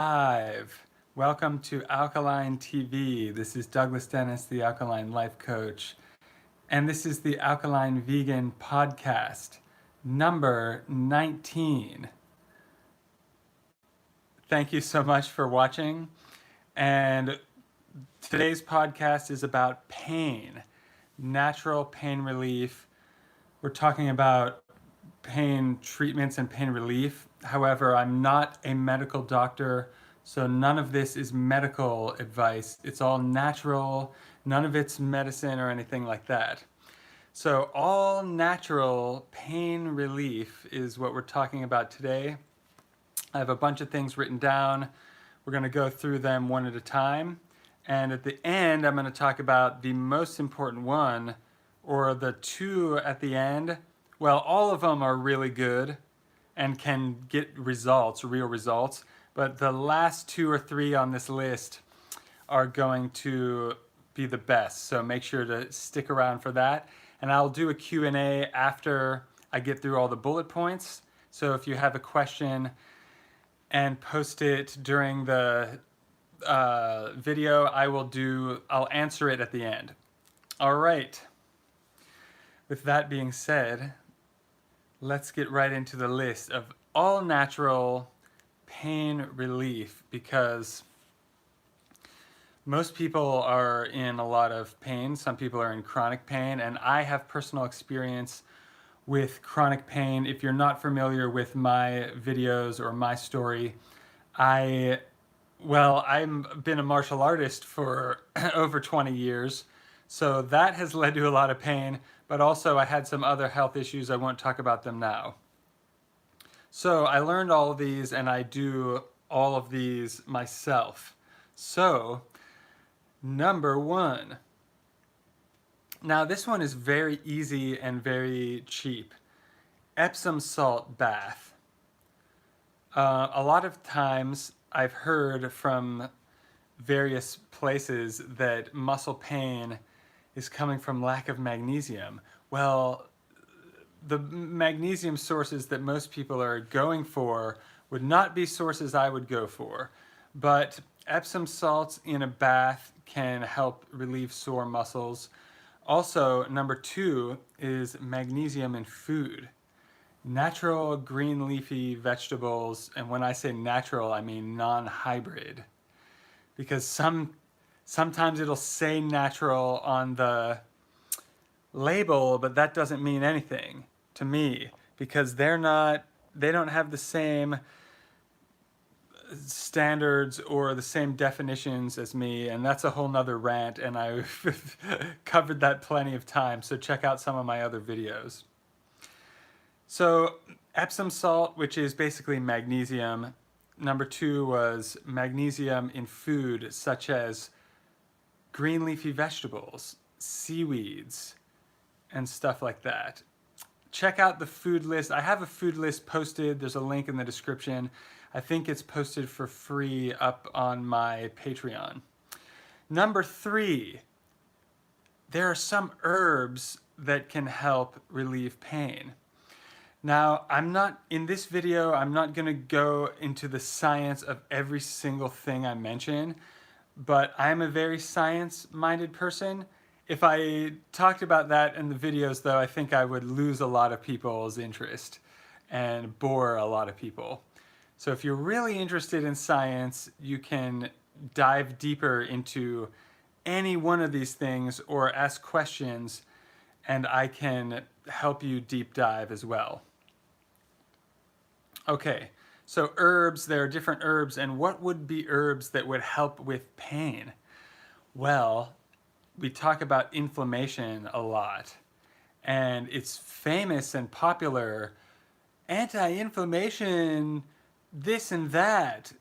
Live. Welcome to Alkaline TV. This is Douglas Dennis, the Alkaline Life Coach, and this is the Alkaline Vegan Podcast, number 19. Thank you so much for watching, and today's podcast is about pain, natural pain relief. We're talking about pain treatments and pain relief. However, I'm not a medical doctor, so none of this is medical advice. It's all natural, none of it's medicine or anything like that. So all natural pain relief is what we're talking about today. I have a bunch of things written down. We're going to go through them one at a time. And at the end, I'm going to talk about the most important one, or the two at the end. Well, all of them are really good and can get results, real results, but the last two or three on this list are going to be the best. So make sure to stick around for that. And I'll do a Q&A after I get through all the bullet points. So if you have a question and post it during the video, I'll answer it at the end. All right. With that being said, let's get right into the list of all natural pain relief, because most people are in a lot of pain. Some people are in chronic pain, and I have personal experience with chronic pain. If you're not familiar with my videos or my story, I've been a martial artist for over 20 years, so that has led to a lot of pain. But also I had some other health issues. I won't talk about them now. So I learned all of these, and I do all of these myself. So, number one. Now this one is very easy and very cheap. Epsom salt bath. A lot of times I've heard from various places that muscle pain is coming from lack of magnesium. Well, the magnesium sources that most people are going for would not be sources I would go for. But Epsom salts in a bath can help relieve sore muscles. Also, number two is magnesium in food. Natural green leafy vegetables, and when I say natural, I mean non-hybrid. Because sometimes it'll say natural on the label, but that doesn't mean anything to me, because they don't have the same standards or the same definitions as me, and that's a whole nother rant, and I've covered that plenty of times, so check out some of my other videos. So Epsom salt, which is basically magnesium. Number two was magnesium in food, such as green leafy vegetables, seaweeds, and stuff like that. Check out the food list. I have a food list posted. There's a link in the description. I think it's posted for free up on my Patreon. Number three, there are some herbs that can help relieve pain. Now, in this video, I'm not going to go into the science of every single thing I mention, but I'm a very science-minded person. If I talked about that in the videos, though, I think I would lose a lot of people's interest and bore a lot of people. So if you're really interested in science, you can dive deeper into any one of these things or ask questions, and I can help you deep dive as well. Okay, so herbs, there are different herbs, and what would be herbs that would help with pain? Well, we talk about inflammation a lot, and it's famous and popular, anti-inflammation, this and that,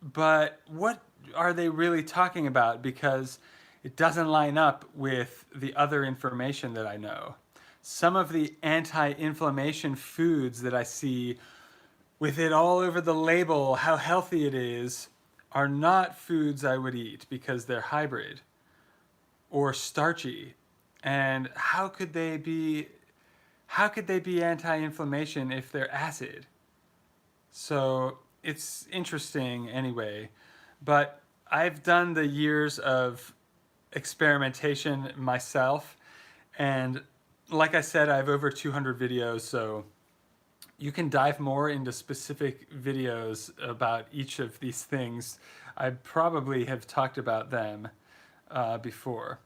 but what are they really talking about? Because it doesn't line up with the other information that I know. Some of the anti-inflammation foods that I see with it all over the label, how healthy it is, are not foods I would eat because they're hybrid or starchy. And how could they be anti-inflammation if they're acid? So it's interesting anyway. But I've done the years of experimentation myself, and like I said, I have over 200 videos, so you can dive more into specific videos about each of these things. I probably have talked about them before.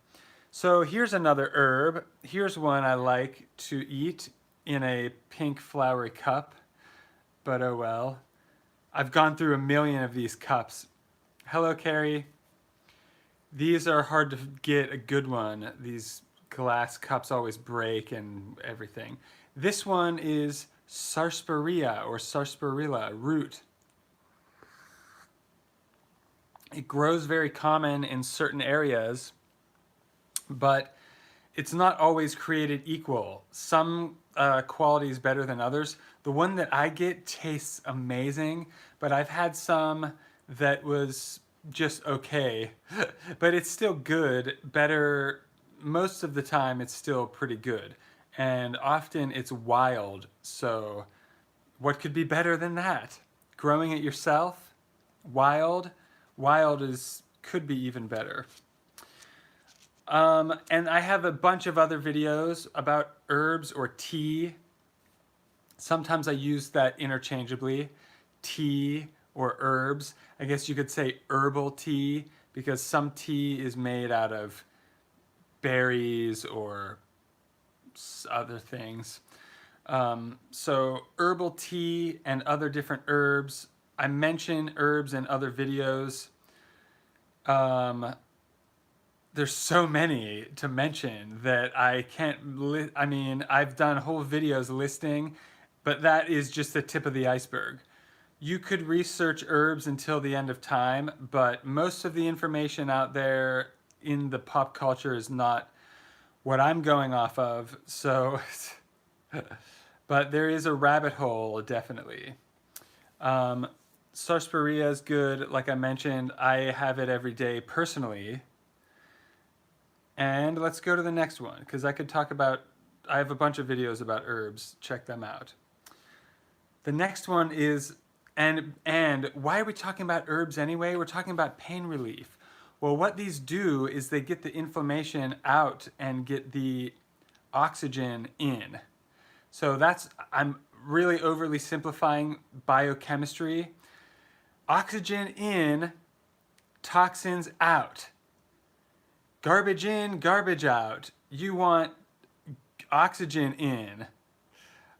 So here's another herb. Here's one I like to eat in a pink flowery cup, but oh well. I've gone through a million of these cups. Hello, Carrie. These are hard to get a good one. These glass cups always break and everything. This one is Sarsaparilla or Sarsaparilla Root. It grows very common in certain areas, but it's not always created equal. Some quality is better than others. The one that I get tastes amazing, but I've had some that was just okay, but it's still good. Better, most of the time it's still pretty good. And often it's wild, so what could be better than that? Growing it yourself, wild is could be even better. And I have a bunch of other videos about herbs or tea. Sometimes I use that interchangeably, tea or herbs. I guess you could say herbal tea, because some tea is made out of berries or other things. So herbal tea and other different herbs. I mention herbs in other videos. There's so many to mention that I can't, I mean, I've done whole videos listing, but that is just the tip of the iceberg. You could research herbs until the end of time, but most of the information out there in the pop culture is not what I'm going off of, so, but there is a rabbit hole, definitely. Sarsaparilla is good, like I mentioned. I have it every day personally. And let's go to the next one, because I could talk about, I have a bunch of videos about herbs. Check them out. The next one is, and why are we talking about herbs anyway? We're talking about pain relief. Well, what these do is they get the inflammation out and get the oxygen in. So that's, I'm really overly simplifying biochemistry. Oxygen in, toxins out. Garbage in, garbage out. You want oxygen in.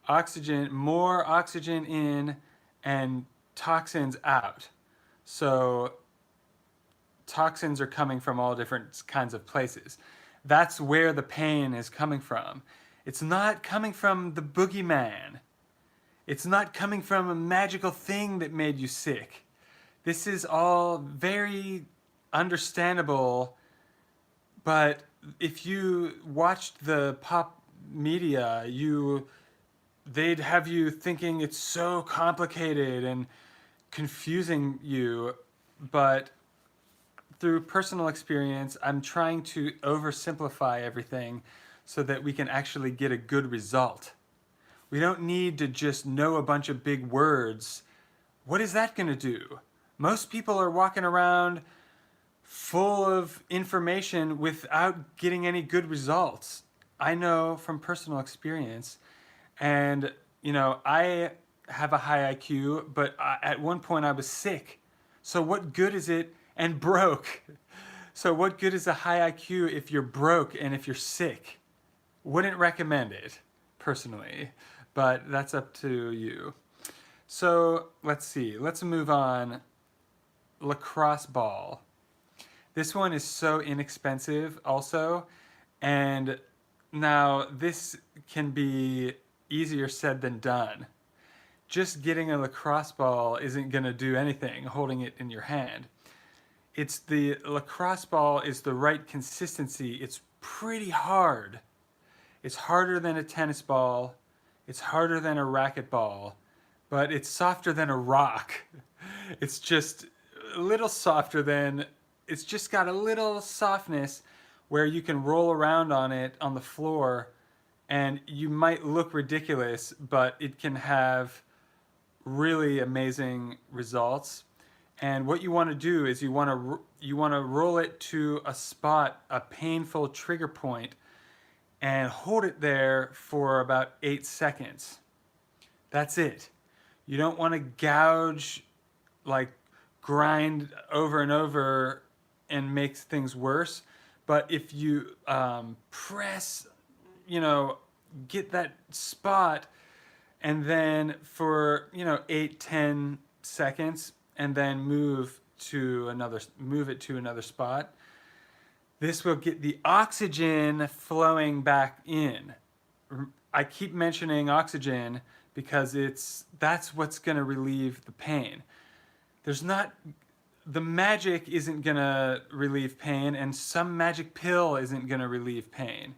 Oxygen, more oxygen in and toxins out. So toxins are coming from all different kinds of places. That's where the pain is coming from. It's not coming from the boogeyman. It's not coming from a magical thing that made you sick. This is all very understandable, but if you watched the pop media, they'd have you thinking it's so complicated and confusing you, but through personal experience, I'm trying to oversimplify everything so that we can actually get a good result. We don't need to just know a bunch of big words. What is that going to do? Most people are walking around full of information without getting any good results. I know from personal experience. And, you know, I have a high IQ, but at one point I was sick. So what good is it? And broke. So what good is a high IQ if you're broke and if you're sick? Wouldn't recommend it, personally, but that's up to you. So let's see, let's move on. Lacrosse Ball. This one is so inexpensive also, and now this can be easier said than done. Just getting a lacrosse ball isn't going to do anything, holding it in your hand. It's the lacrosse ball is the right consistency. It's pretty hard. It's harder than a tennis ball. It's harder than a racquetball, but it's softer than a rock. It's just a little softer than, it's just got a little softness where you can roll around on it on the floor and you might look ridiculous, but it can have really amazing results. And what you want to do is you want to roll it to a spot, a painful trigger point, and hold it there for about 8 seconds. That's it. You don't want to gouge, like grind over and over and makes things worse. But if you press, get that spot, and then for 8-10 seconds, and then move it to another spot, this will get the oxygen flowing back in. I keep mentioning oxygen because that's what's going to relieve the pain. The magic isn't going to relieve pain, and some magic pill isn't going to relieve pain.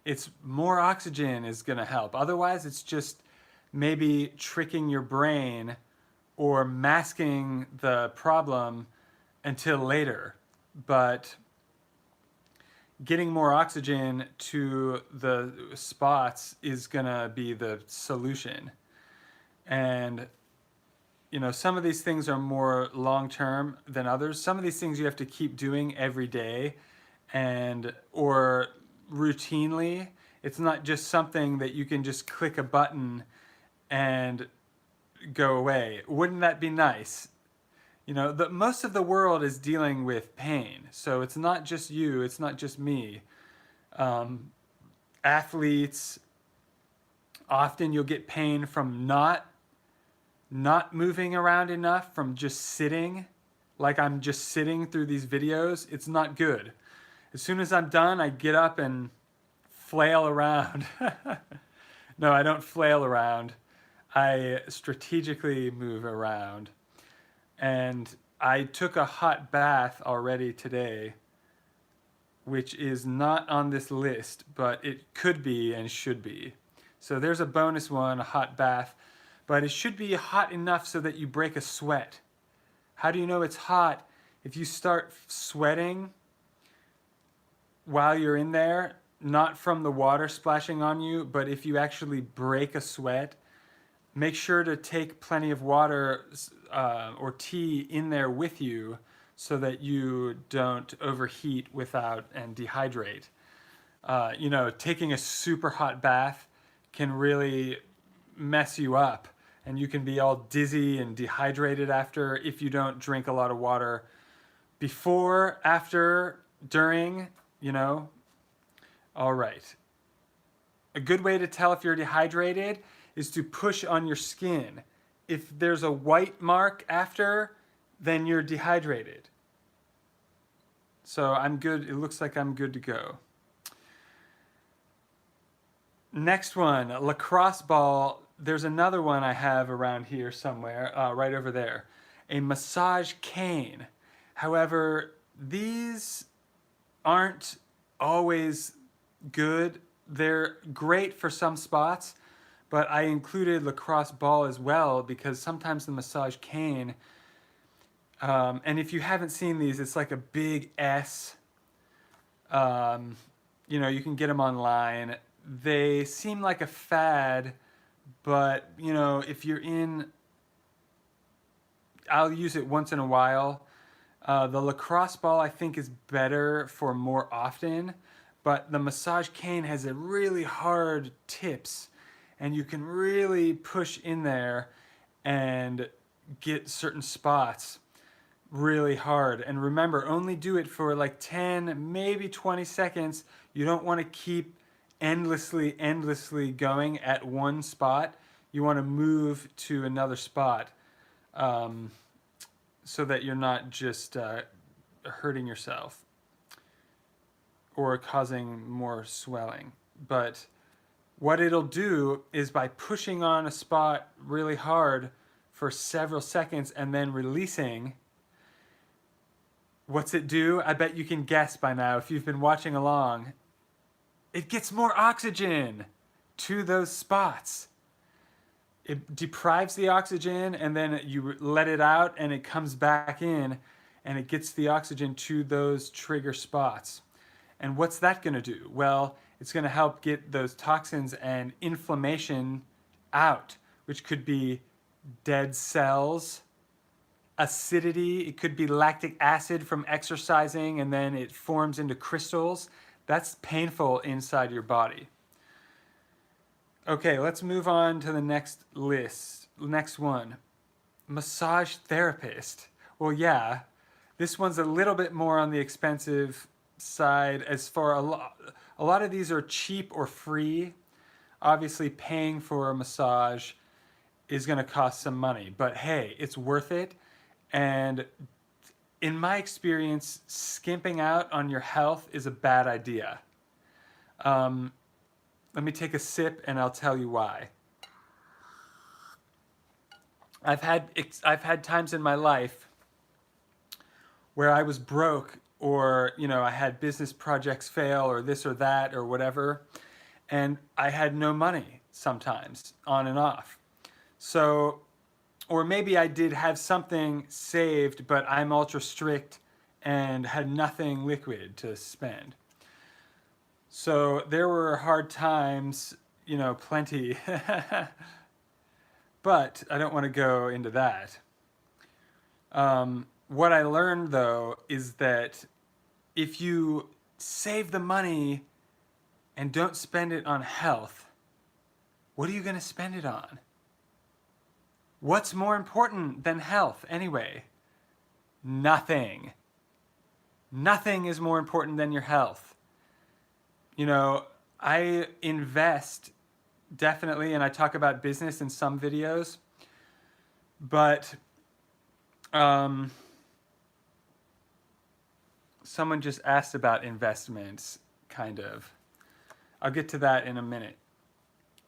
It's more oxygen is going to help. Otherwise, it's just maybe tricking your brain or masking the problem until later. But getting more oxygen to the spots is going to be the solution. And some of these things are more long-term than others. Some of these things you have to keep doing every day or routinely. It's not just something that you can just click a button and go away. Wouldn't that be nice? Most of the world is dealing with pain. So it's not just you, it's not just me. Athletes, often you'll get pain from not moving around enough, from just sitting, like I'm just sitting through these videos. It's not good. As soon as I'm done, I get up and flail around. No, I don't flail around. I strategically move around. And I took a hot bath already today, which is not on this list, but it could be and should be. So there's a bonus one, a hot bath. But it should be hot enough so that you break a sweat. How do you know it's hot? If you start sweating while you're in there, not from the water splashing on you, but if you actually break a sweat, make sure to take plenty of water or tea in there with you so that you don't overheat and dehydrate. Taking a super hot bath can really mess you up. And you can be all dizzy and dehydrated after if you don't drink a lot of water before, after, during, All right. A good way to tell if you're dehydrated is to push on your skin. If there's a white mark after, then you're dehydrated. So I'm good. It looks like I'm good to go. Next one, Lacrosse Ball. There's another one I have around here somewhere, right over there. A massage cane. However, these aren't always good. They're great for some spots, but I included Lacrosse Ball as well because sometimes the massage cane, and if you haven't seen these, it's like a big S. You can get them online. They seem like a fad, but if you're I'll use it once in a while. The Lacrosse Ball I think is better for more often, but the massage cane has a really hard tips, and you can really push in there and get certain spots really hard. And remember, only do it for like 10, maybe 20 seconds. You don't want to keep endlessly going at one spot. You want to move to another spot so that you're not just hurting yourself or causing more swelling. But what it'll do is by pushing on a spot really hard for several seconds and then releasing, what's it do? I bet you can guess by now if you've been watching along. It gets more oxygen to those spots. It deprives the oxygen and then you let it out and it comes back in and it gets the oxygen to those trigger spots. And what's that going to do? Well, it's going to help get those toxins and inflammation out, which could be dead cells, acidity. It could be lactic acid from exercising and then it forms into crystals. That's painful inside your body. Okay, let's move on to the next list. Next one, massage therapist. Well, yeah, this one's a little bit more on the expensive side. As for a lot of these are cheap or free. Obviously, paying for a massage is going to cost some money, but hey, it's worth it. And in my experience, skimping out on your health is a bad idea. Let me take a sip and I'll tell you why. I've had times in my life where I was broke, or I had business projects fail, or this or that or whatever, and I had no money sometimes, on and off. So, or maybe I did have something saved, but I'm ultra strict and had nothing liquid to spend. So there were hard times, plenty. But I don't want to go into that. What I learned, though, is that if you save the money and don't spend it on health, what are you going to spend it on? What's more important than health anyway? Nothing. Nothing is more important than your health. I invest definitely, and I talk about business in some videos, but someone just asked about investments, kind of. I'll get to that in a minute.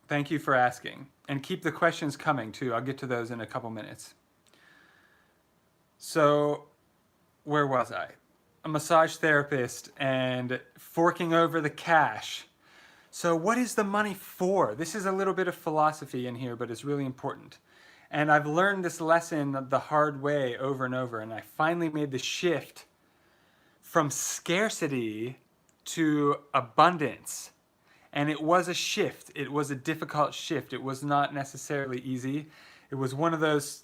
Thank you for asking. And keep the questions coming too. I'll get to those in a couple minutes. So, where was I? A massage therapist and forking over the cash. So what is the money for? This is a little bit of philosophy in here, but it's really important. And I've learned this lesson the hard way over and over, and I finally made the shift from scarcity to abundance. And it was a shift. It was a difficult shift. It was not necessarily easy. It was one of those,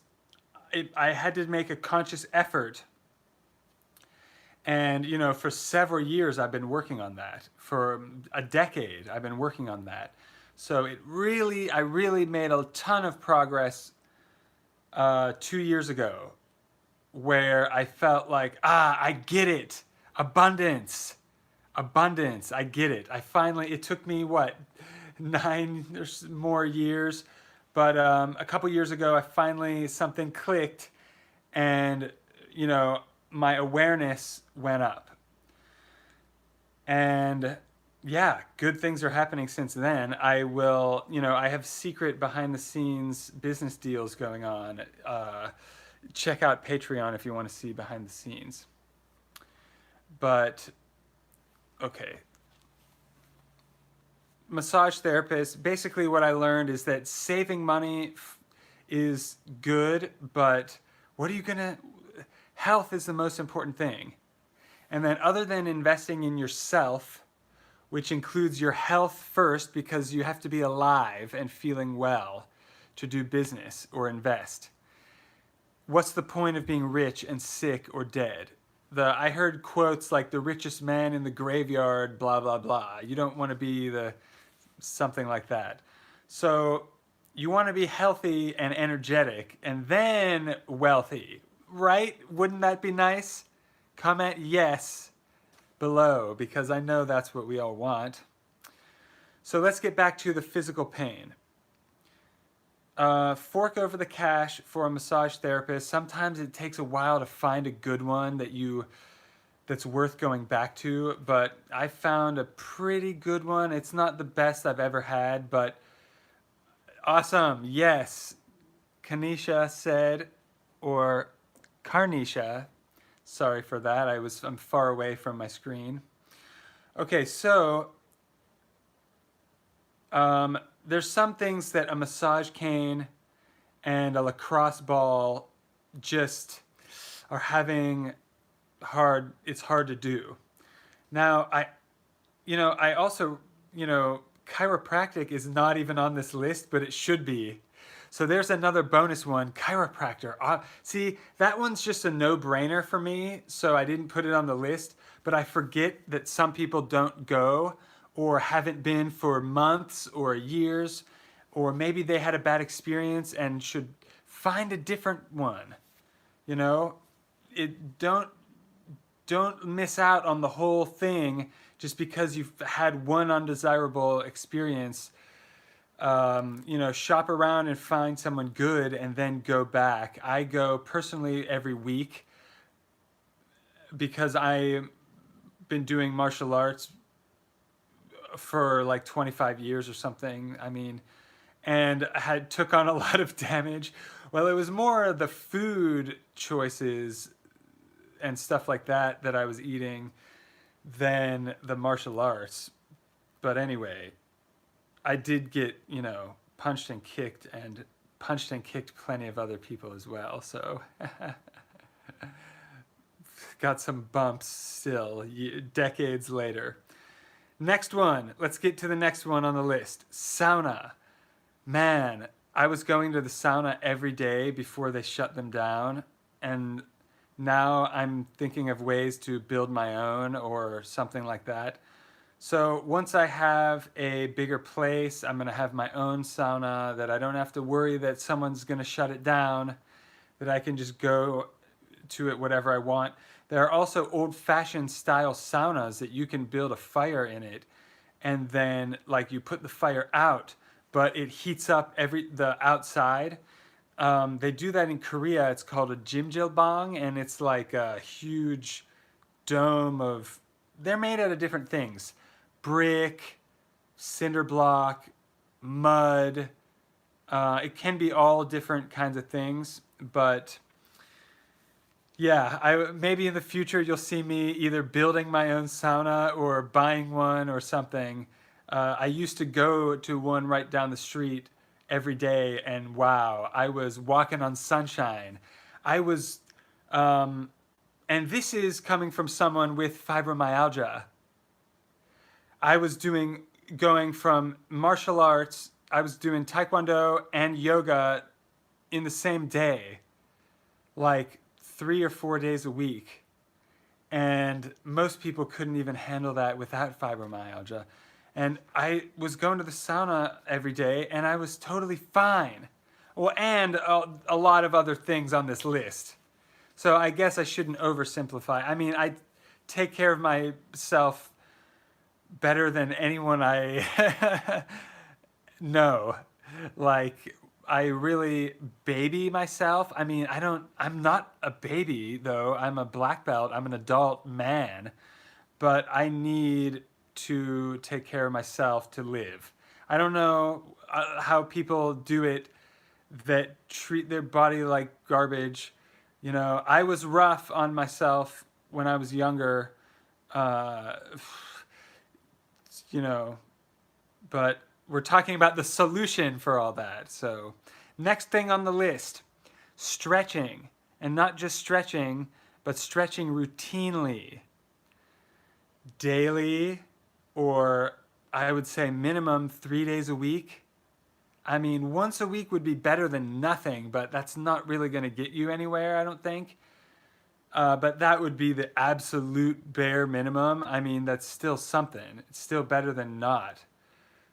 I had to make a conscious effort. And, for several years, I've been working on that. For a decade, I've been working on that. So I really made a ton of progress 2 years ago, where I felt like, I get it. Abundance, I get it. It took me, 9 or more years. But a couple years ago, something clicked, and, my awareness went up. And yeah, good things are happening since then. I have secret behind the scenes business deals going on. Check out Patreon if you want to see behind the scenes. But, okay. Massage therapist, basically what I learned is that saving money is good, but health is the most important thing. And then other than investing in yourself, which includes your health first, because you have to be alive and feeling well to do business or invest. What's the point of being rich and sick or dead? I heard quotes like the richest man in the graveyard, blah, blah, blah. You don't want to be something like that. So you want to be healthy and energetic and then wealthy. Right? Wouldn't that be nice? Comment yes below, because I know that's what we all want. So let's get back to the physical pain. Fork over the cash for a massage therapist. Sometimes it takes a while to find a good one that's worth going back to, but I found a pretty good one. It's not the best I've ever had, but awesome. Yes. Kanisha said, or Carnisha, sorry for that. I'm far away from my screen. Okay, so there's some things that a massage cane and a lacrosse ball just are having it's hard to do. Now, I also, chiropractic is not even on this list, but it should be. So there's another bonus one, chiropractor. See, that one's just a no-brainer for me, so I didn't put it on the list, but I forget that some people don't go or haven't been for months or years, or maybe they had a bad experience and should find a different one. You know, don't miss out on the whole thing just because you've had one undesirable experience. Shop around and find someone good and then go back. I go personally every week because I've been doing martial arts for like 25 years or something. I mean, and I took on a lot of damage. Well, it was more the food choices and stuff like that that I was eating than the martial arts. But anyway, I did get, punched and kicked plenty of other people as well. So got some bumps still, decades later. Next one, let's get to the next one on the list. Sauna. Man, I was going to the sauna every day before they shut them down, and now I'm thinking of ways to build my own or something like that. So once I have a bigger place, I'm going to have my own sauna that I don't have to worry that someone's going to shut it down, that I can just go to it whatever I want. There are also old-fashioned style saunas that you can build a fire in it, and then like you put the fire out, but it heats up the outside. They do that in Korea. It's called a jjimjilbang, and it's like a huge dome of. They're made out of different things: brick, cinder block, mud. It can be all different kinds of things, but yeah, maybe in the future you'll see me either building my own sauna or buying one or something. I used to go to one right down the street every day, and wow, I was walking on sunshine. I was, and this is coming from someone with fibromyalgia. I was going from martial arts, I was doing taekwondo and yoga in the same day, like 3 or 4 days a week. And most people couldn't even handle that without fibromyalgia. And I was going to the sauna every day, and I was totally fine. Well, and a lot of other things on this list. So I guess I shouldn't oversimplify. I mean, I take care of myself better than anyone I know. Like, I really baby myself. I mean, I'm not a baby, though. I'm a black belt. I'm an adult man. But I need to take care of myself to live. I don't know how people do it that treat their body like garbage. I was rough on myself when I was younger, but we're talking about the solution for all that. So next thing on the list, stretching. And not just stretching, but stretching routinely. Daily, or I would say minimum 3 days a week. I mean, once a week would be better than nothing, but that's not really going to get you anywhere, I don't think. But that would be the absolute bare minimum. I mean, that's still something. It's still better than not.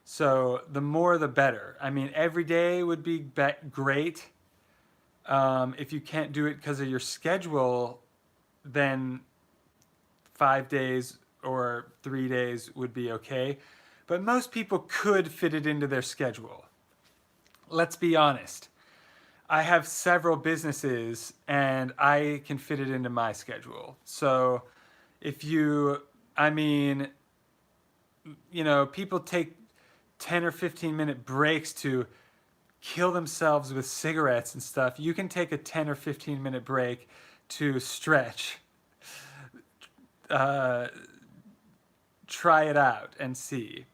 So the more the better. I mean, every day would be great. If you can't do it because of your schedule, then 5 days or 3 days would be okay. But most people could fit it into their schedule. Let's be honest. I have several businesses and I can fit it into my schedule. So people take 10 or 15 minute breaks to kill themselves with cigarettes and stuff. You can take a 10 or 15 minute break to stretch. Try it out and see.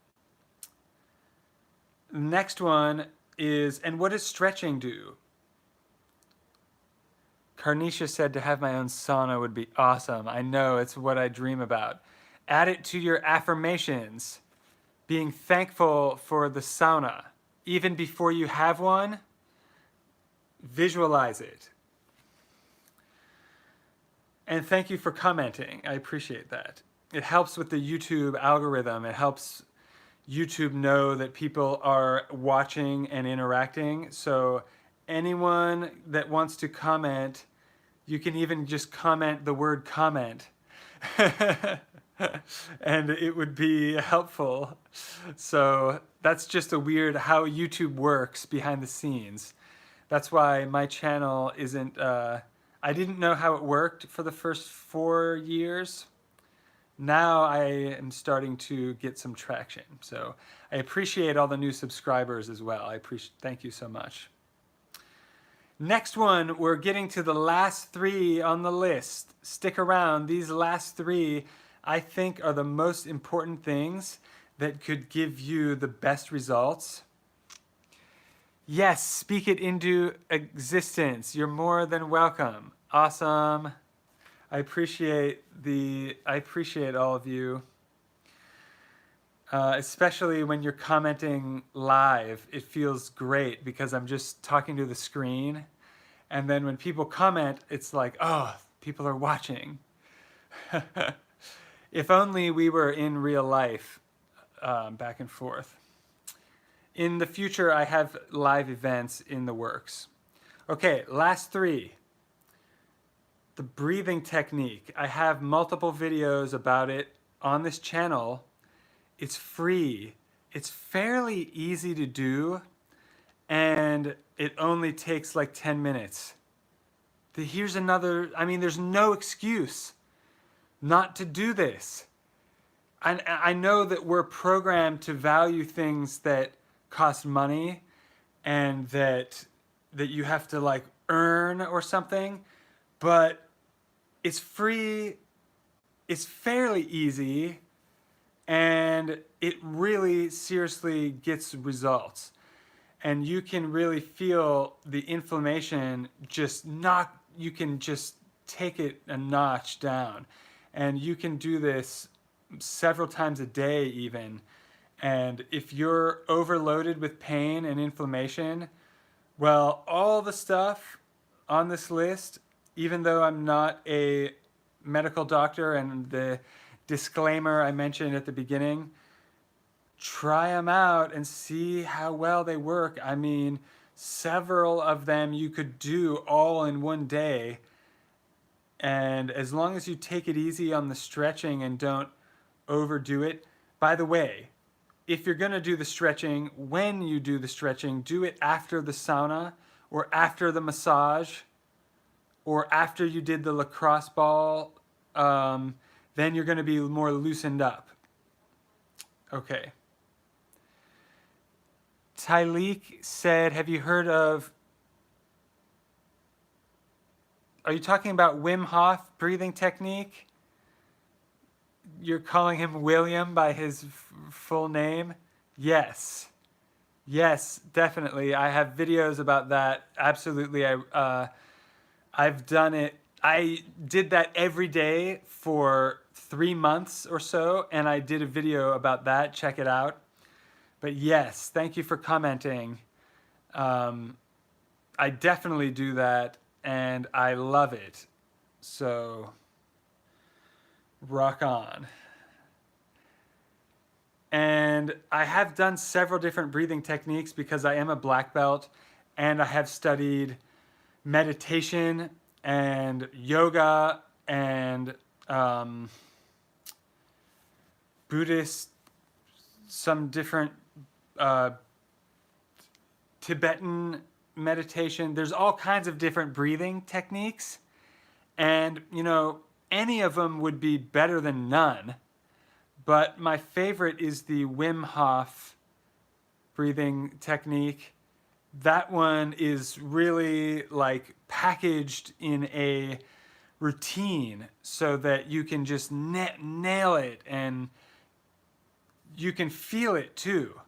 Next one is, and what does stretching do? Carnisha said to have my own sauna would be awesome. I know, it's what I dream about. Add it to your affirmations. Being thankful for the sauna. Even before you have one, visualize it. And thank you for commenting. I appreciate that. It helps with the YouTube algorithm. It helps YouTube know that people are watching and interacting. So anyone that wants to comment, you can even just comment the word comment. And it would be helpful. So that's just a weird how YouTube works behind the scenes. That's why my channel isn't, I didn't know how it worked for the first 4 years. Now I am starting to get some traction. So I appreciate all the new subscribers as well. Thank you so much. Next one, we're getting to the last 3 on the list. Stick around. These last 3, I think, are the most important things that could give you the best results. Yes, speak it into existence. You're more than welcome. Awesome. I appreciate all of you. Especially when you're commenting live, it feels great because I'm just talking to the screen. And then when people comment, it's like, oh, people are watching. If only we were in real life, back and forth. In the future, I have live events in the works. Okay, last 3. The breathing technique. I have multiple videos about it on this channel. It's free. It's fairly easy to do, and it only takes like 10 minutes. Here's another, I mean, there's no excuse not to do this. I know that we're programmed to value things that cost money and that you have to like earn or something, but it's free, it's fairly easy, and it really seriously gets results. And you can really feel the inflammation you can just take it a notch down. And you can do this several times a day even. And if you're overloaded with pain and inflammation, well, all the stuff on this list, even though I'm not a medical doctor, and the disclaimer I mentioned at the beginning, try them out and see how well they work. I mean, several of them you could do all in one day. And as long as you take it easy on the stretching and don't overdo it. By the way, if you're going to do the stretching, when you do the stretching, do it after the sauna or after the massage or after you did the lacrosse ball. Then you're going to be more loosened up. Okay. Tyleek said, have you heard of... Are you talking about Wim Hof Breathing Technique? You're calling him William by his full name? Yes. Yes, definitely. I have videos about that. Absolutely. I've done it. I did that every day for 3 months or so, and I did a video about that. Check it out. But yes, thank you for commenting. I definitely do that, and I love it. So, rock on. And I have done several different breathing techniques because I am a black belt, and I have studied meditation and yoga and Buddhist, some different Tibetan meditation. There's all kinds of different breathing techniques, and you know, any of them would be better than none. But my favorite is the Wim Hof breathing technique. That one is really like packaged in a routine so that you can just nail it, and you can feel it too.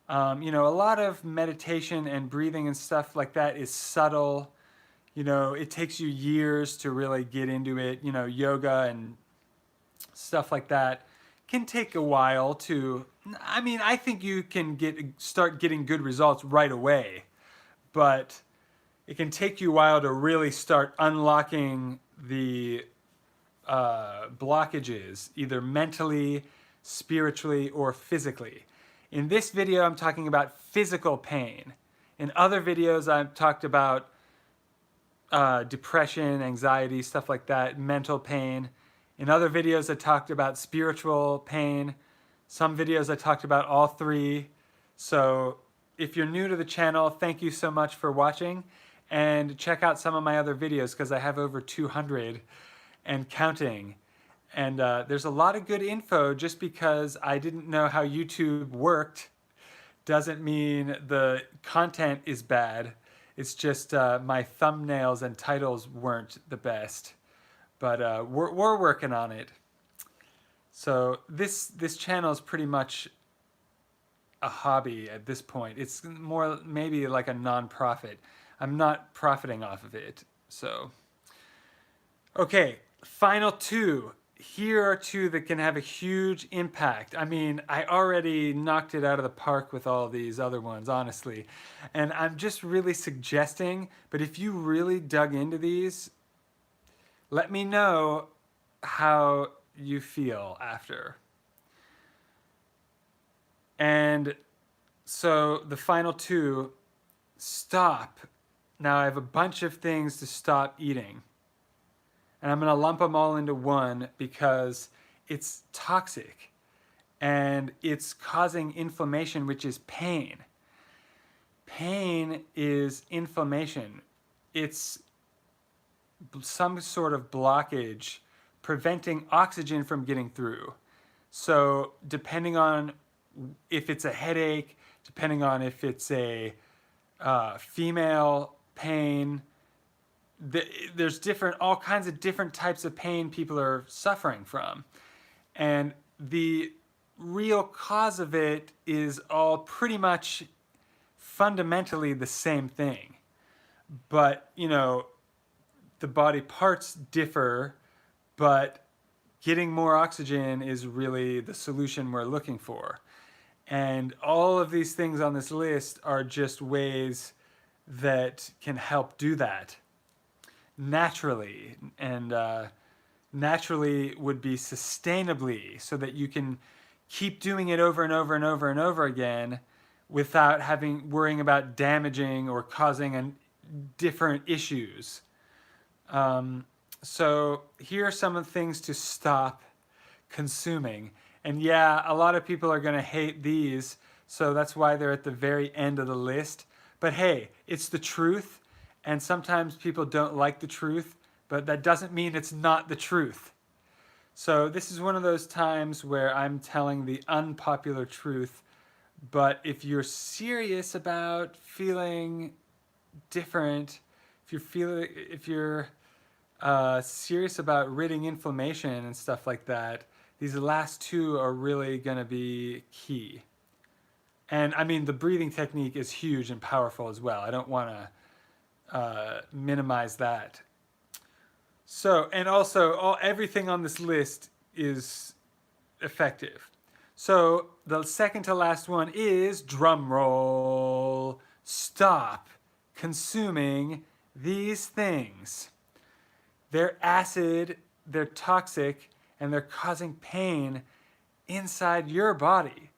You know, a lot of meditation and breathing and stuff like that is subtle. You know, it takes you years to really get into it. You know, yoga and stuff like that can take a while to... I mean, I think you can start getting good results right away. But it can take you a while to really start unlocking the blockages, either mentally, spiritually, or physically. In this video, I'm talking about physical pain. In other videos, I've talked about depression, anxiety, stuff like that, mental pain. In other videos, I talked about spiritual pain. Some videos I talked about all three. So if you're new to the channel, thank you so much for watching, and check out some of my other videos because I have over 200 and counting. And there's a lot of good info. Just because I didn't know how YouTube worked doesn't mean the content is bad. It's just my thumbnails and titles weren't the best. But we're working on it. So this channel is pretty much a hobby at this point. It's more maybe like a non-profit. I'm not profiting off of it. So, okay, final two. Here are two that can have a huge impact. I mean, I already knocked it out of the park with all these other ones, honestly. And I'm just really suggesting, but if you really dug into these, let me know how you feel after. And so the final two, stop. Now I have a bunch of things to stop eating. And I'm going to lump them all into one because it's toxic and it's causing inflammation, which is pain. Pain is inflammation. It's some sort of blockage preventing oxygen from getting through. So depending on if it's a headache, depending on if it's a female pain, there's all kinds of different types of pain people are suffering from. And the real cause of it is all pretty much fundamentally the same thing. But, you know, the body parts differ, but getting more oxygen is really the solution we're looking for. And all of these things on this list are just ways that can help do that naturally. And naturally would be sustainably, so that you can keep doing it over and over and over and over again without worrying about damaging or causing different issues. So here are some of the things to stop consuming. And yeah, a lot of people are going to hate these, so that's why they're at the very end of the list. But hey, it's the truth, and sometimes people don't like the truth, but that doesn't mean it's not the truth. So this is one of those times where I'm telling the unpopular truth, but if you're serious about feeling different, if you're serious about ridding inflammation and stuff like that, these last two are really going to be key. And I mean, the breathing technique is huge and powerful as well. I don't want to minimize that. So, and also, everything on this list is effective. So, the second to last one is, drum roll, stop consuming these things. They're acid, they're toxic, and they're causing pain inside your body.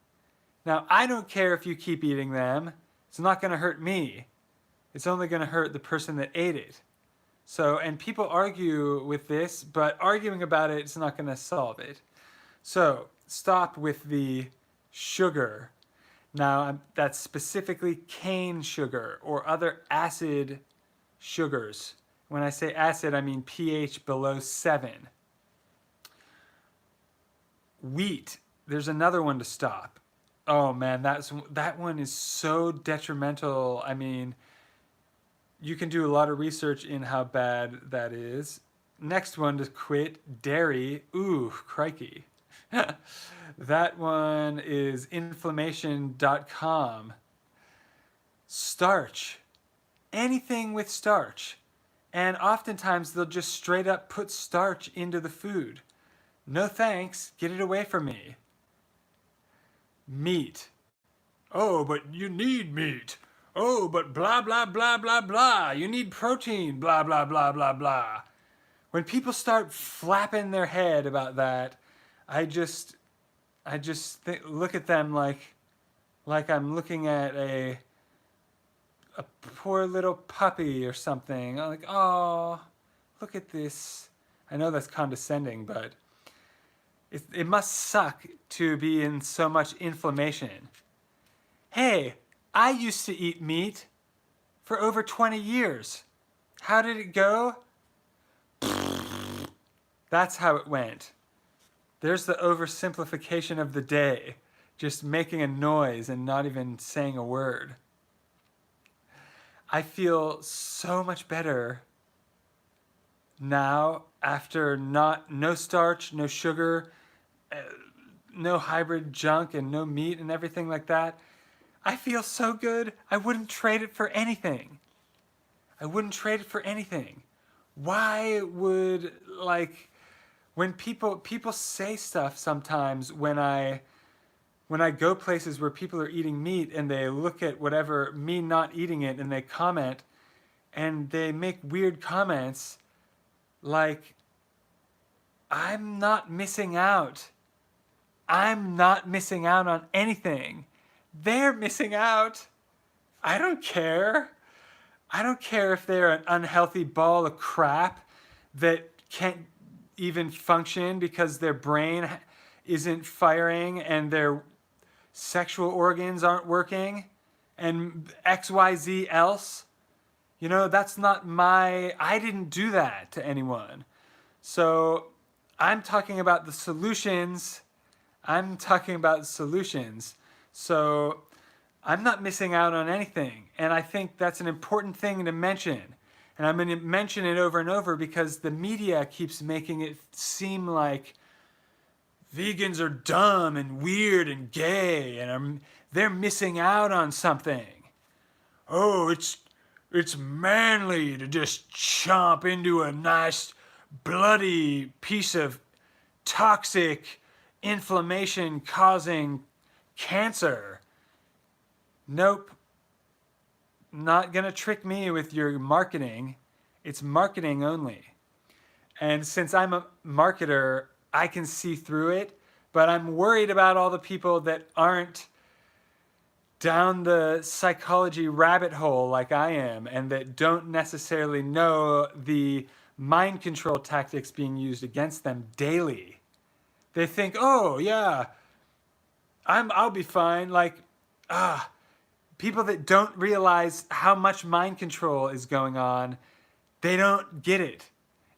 Now, I don't care if you keep eating them. It's not going to hurt me. It's only going to hurt the person that ate it. So, and people argue with this, but arguing about it is not going to solve it. So, stop with the sugar. Now, that's specifically cane sugar or other acid sugars. When I say acid, I mean pH below 7. Wheat, there's another one to stop. Oh man, that one is so detrimental. I mean, you can do a lot of research in how bad that is. Next one to quit, dairy. Ooh, crikey. That one is inflammation.com. Starch. Anything with starch. And oftentimes they'll just straight up put starch into the food. No thanks, get it away from me. Meat. Oh, but you need meat. oh, but blah, blah, blah, blah, blah. You need protein, blah, blah, blah, blah, blah. When people start flapping their head about that, I just look at them like I'm looking at a poor little puppy or something. I'm like, oh, look at this. I know that's condescending, but it must suck to be in so much inflammation. Hey, I used to eat meat for over 20 years. How did it go? That's how it went. There's the oversimplification of the day, just making a noise and not even saying a word. I feel so much better now after no starch, no sugar, no hybrid junk and no meat and everything like that. I feel so good. I wouldn't trade it for anything. I wouldn't trade it for anything. Why would, like, when people say stuff sometimes when I go places where people are eating meat and they look at whatever, me not eating it, and they comment and they make weird comments like, I'm not missing out. I'm not missing out on anything. They're missing out. I don't care. I don't care if they're an unhealthy ball of crap that can't even function because their brain isn't firing and their sexual organs aren't working and XYZ else. You know, that's not I didn't do that to anyone. So I'm talking about the solutions. I'm talking about solutions. So I'm not missing out on anything. And I think that's an important thing to mention. And I'm going to mention it over and over because the media keeps making it seem like vegans are dumb and weird and gay and they're missing out on something. Oh, it's manly to just chomp into a nice bloody piece of toxic inflammation causing cancer. Nope. Not gonna trick me with your marketing. It's marketing only. And since I'm a marketer, I can see through it, but I'm worried about all the people that aren't down the psychology rabbit hole like I am and that don't necessarily know the mind control tactics being used against them daily. They think, oh yeah, I'll be fine. Like, people that don't realize how much mind control is going on, they don't get it.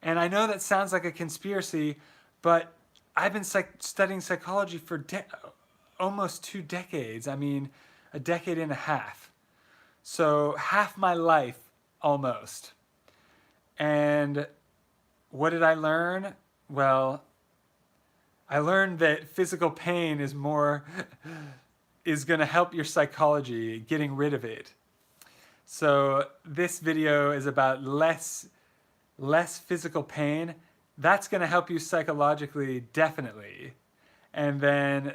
And I know that sounds like a conspiracy, but I've been studying psychology for almost 2 decades. I mean, a decade and a half. So half my life almost. And what did I learn? Well, I learned that physical pain is going to help your psychology, getting rid of it. So this video is about less physical pain. That's going to help you psychologically, definitely. And then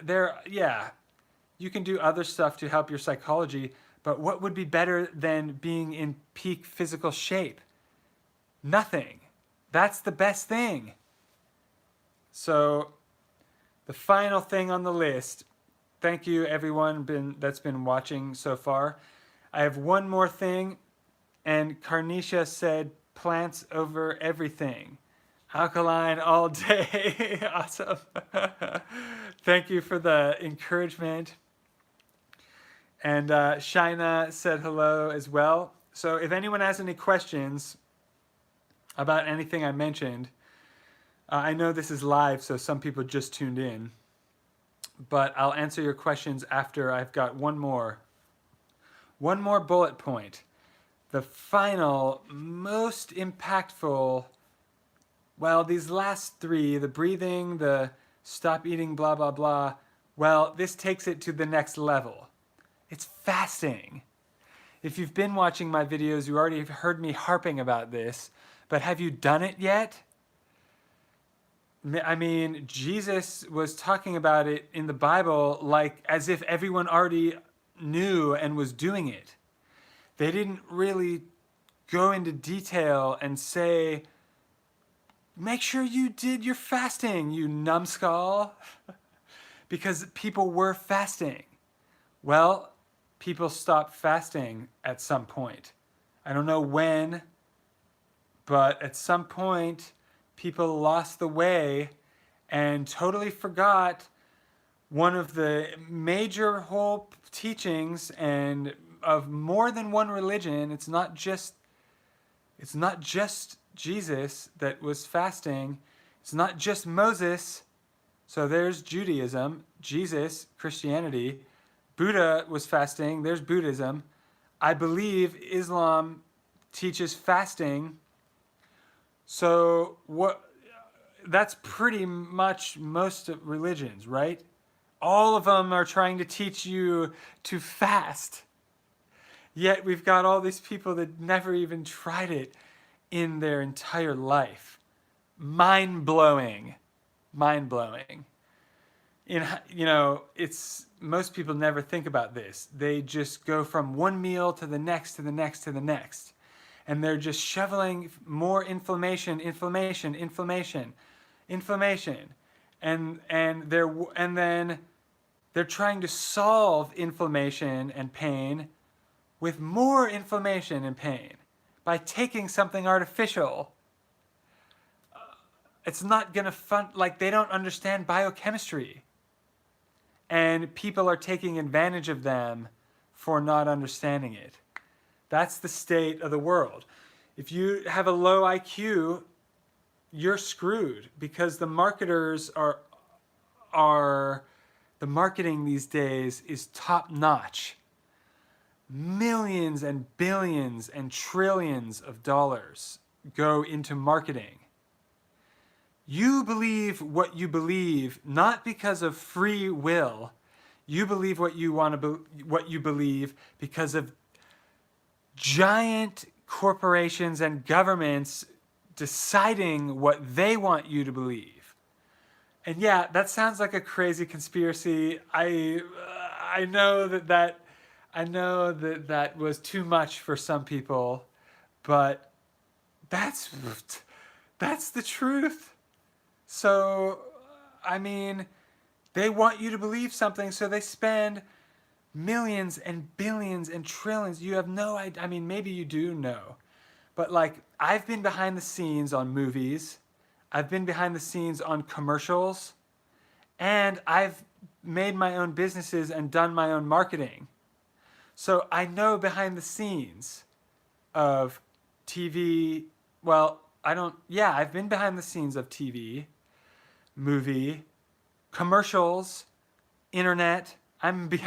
you can do other stuff to help your psychology, but what would be better than being in peak physical shape? Nothing. That's the best thing. So the final thing on the list, thank you everyone that's been watching so far. I have one more thing, and Carnicia said plants over everything. Alkaline all day. Awesome. Thank you for the encouragement. And Shaina said hello as well. So if anyone has any questions about anything I mentioned, I know this is live, so some people just tuned in. But I'll answer your questions after I've got one more bullet point. The final, most impactful, well, these last 3, the breathing, the stop eating, blah, blah, blah, well, this takes it to the next level. It's fasting. If you've been watching my videos, you already have heard me harping about this, but have you done it yet? I mean, Jesus was talking about it in the Bible like as if everyone already knew and was doing it. They didn't really go into detail and say, make sure you did your fasting, you numbskull, because people were fasting. Well, people stopped fasting at some point. I don't know when, but at some point, people lost the way and totally forgot one of the major whole teachings and of more than one religion. It's not just Jesus that was fasting. It's not just Moses. So there's Judaism, Jesus, Christianity. Buddha was fasting. There's Buddhism. I believe Islam teaches fasting. So that's pretty much most of religions, right? All of them are trying to teach you to fast. Yet we've got all these people that never even tried it in their entire life. Mind-blowing. Mind-blowing. It's most people never think about this. They just go from one meal to the next, to the next, to the next. And they're just shoveling more inflammation. And then they're trying to solve inflammation and pain with more inflammation and pain by taking something artificial. It's not gonna they don't understand biochemistry. And people are taking advantage of them for not understanding it. That's the state of the world. If you have a low IQ, you're screwed, because the marketers the marketing these days is top notch. Millions and billions and trillions of dollars go into marketing. You believe what you believe, not because of free will. You believe what you believe because of giant corporations and governments deciding what they want you to believe. And yeah, that sounds like a crazy conspiracy. I know that was too much for some people, but that's the truth. So, I mean, they want you to believe something, so they spend millions and billions and trillions. You have no idea. I mean, maybe you do know. But I've been behind the scenes on movies. I've been behind the scenes on commercials. And I've made my own businesses and done my own marketing. So I know behind the scenes of TV. Well, I've been behind the scenes of TV, movie, commercials, internet. I'm in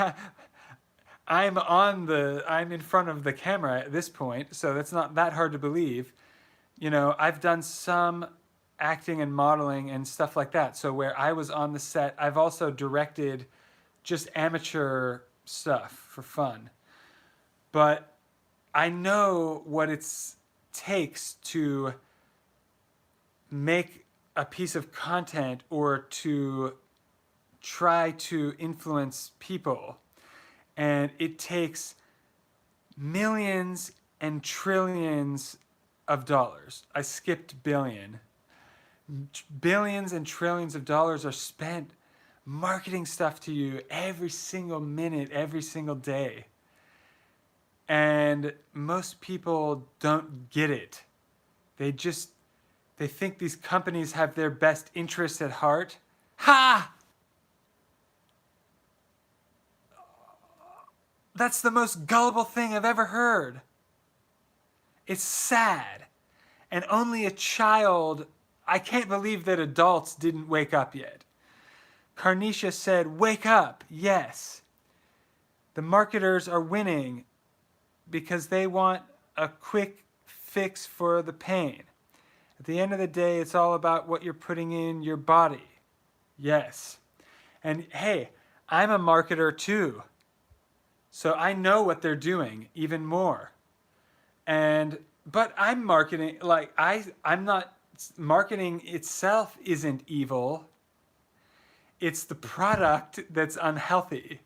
front of the camera at this point, so that's not that hard to believe. I've done some acting and modeling and stuff like that. So where I was on the set, I've also directed just amateur stuff for fun. But I know what it takes to make a piece of content or to try to influence people. And it takes millions and trillions of dollars. I skipped billion. Billions and trillions of dollars are spent marketing stuff to you every single minute, every single day. And most people don't get it. They think these companies have their best interests at heart. Ha! That's the most gullible thing I've ever heard. It's sad. And only a child, I can't believe that adults didn't wake up yet. Carnicia said, wake up, yes. The marketers are winning because they want a quick fix for the pain. At the end of the day, it's all about what you're putting in your body. Yes. And hey, I'm a marketer too. So I know what they're doing even more. But I'm marketing, I'm not, marketing itself isn't evil. It's the product that's unhealthy.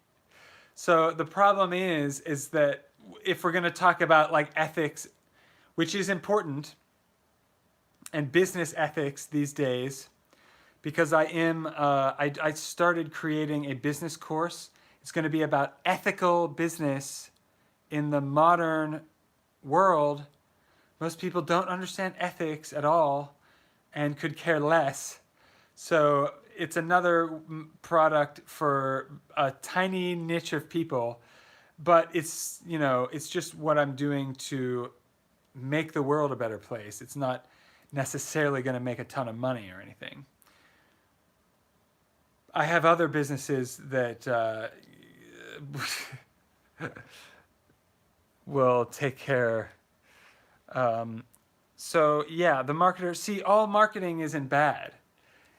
So the problem is that if we're going to talk about like ethics, which is important, and business ethics these days, because I started creating a business course. It's going to be about ethical business in the modern world. Most people don't understand ethics at all and could care less. So it's another product for a tiny niche of people, but it's, you know, it's just what I'm doing to make the world a better place. It's not necessarily going to make a ton of money or anything. I have other businesses that will take care. So yeah, the marketer, see, all marketing isn't bad.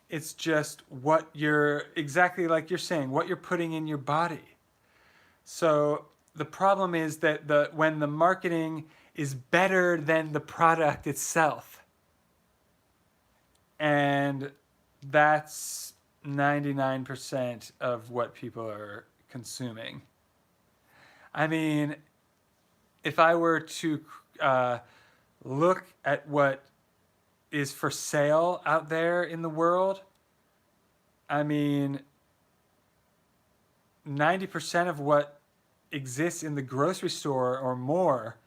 It's just what you're, exactly like you're saying, what you're putting in your body. So the problem is that when the marketing is better than the product itself, and that's 99% of what people are consuming. I mean, if I were to look at what is for sale out there in the world, I mean, 90% of what exists in the grocery store or more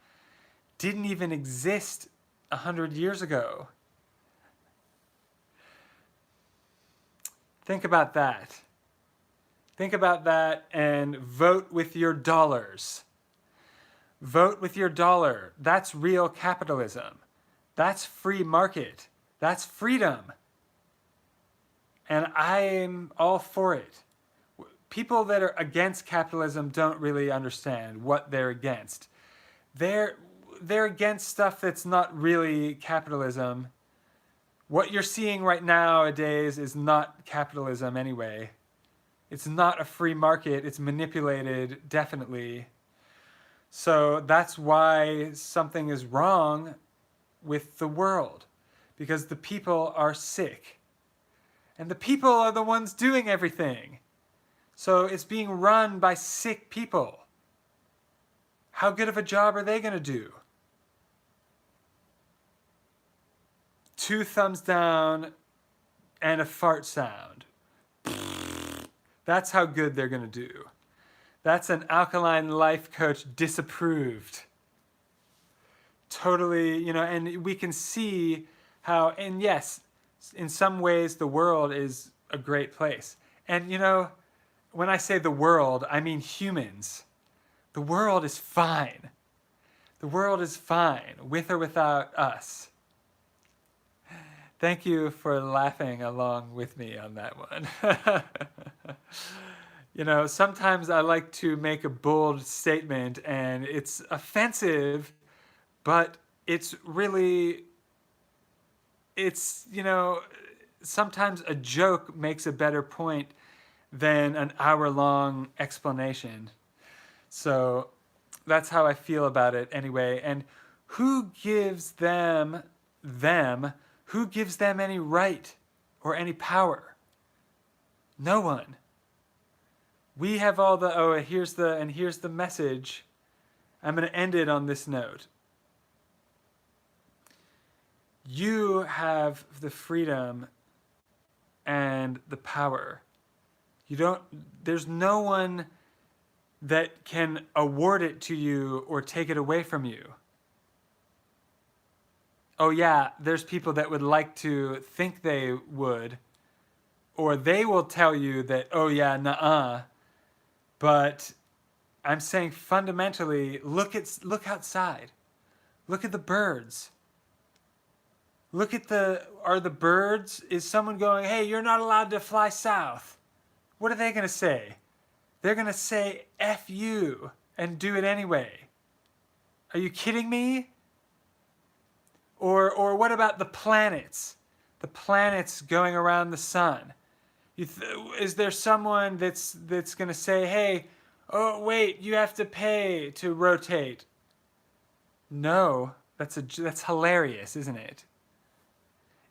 didn't even exist 100 years ago. Think about that. Think about that and vote with your dollars. Vote with your dollar. That's real capitalism. That's free market. That's freedom. And I'm all for it. People that are against capitalism don't really understand what they're against. They're against stuff that's not really capitalism. What you're seeing right nowadays is not capitalism anyway. It's not a free market. It's manipulated, definitely. So that's why something is wrong with the world, because the people are sick. And the people are the ones doing everything. So it's being run by sick people. How good of a job are they going to do? 2 thumbs down and a fart sound. That's how good they're going to do. That's an Alkaline life coach disapproved. Totally, you know, and we can see how, and yes, in some ways the world is a great place. And you know, when I say the world, I mean humans. The world is fine. The world is fine, with or without us. Thank you for laughing along with me on that one. You know, sometimes I like to make a bold statement and it's offensive, but it's really, you know, sometimes a joke makes a better point than an hour-long explanation. So that's how I feel about it anyway. And who gives them, who gives them any right or any power? No one. We have all the, here's the message. I'm going to end it on this note. You have the freedom and the power. There's no one that can award it to you or take it away from you. Oh yeah, there's people that would like to think they would, or they will tell you that, oh yeah, nuh-uh. But I'm saying fundamentally, look outside. Look at the birds. Look at are the birds, is someone going, hey, you're not allowed to fly south? What are they going to say? They're going to say F you and do it anyway. Are you kidding me? Or what about the planets? The planets going around the sun. Is there someone that's going to say, hey, oh wait, you have to pay to rotate? No, that's hilarious, isn't it?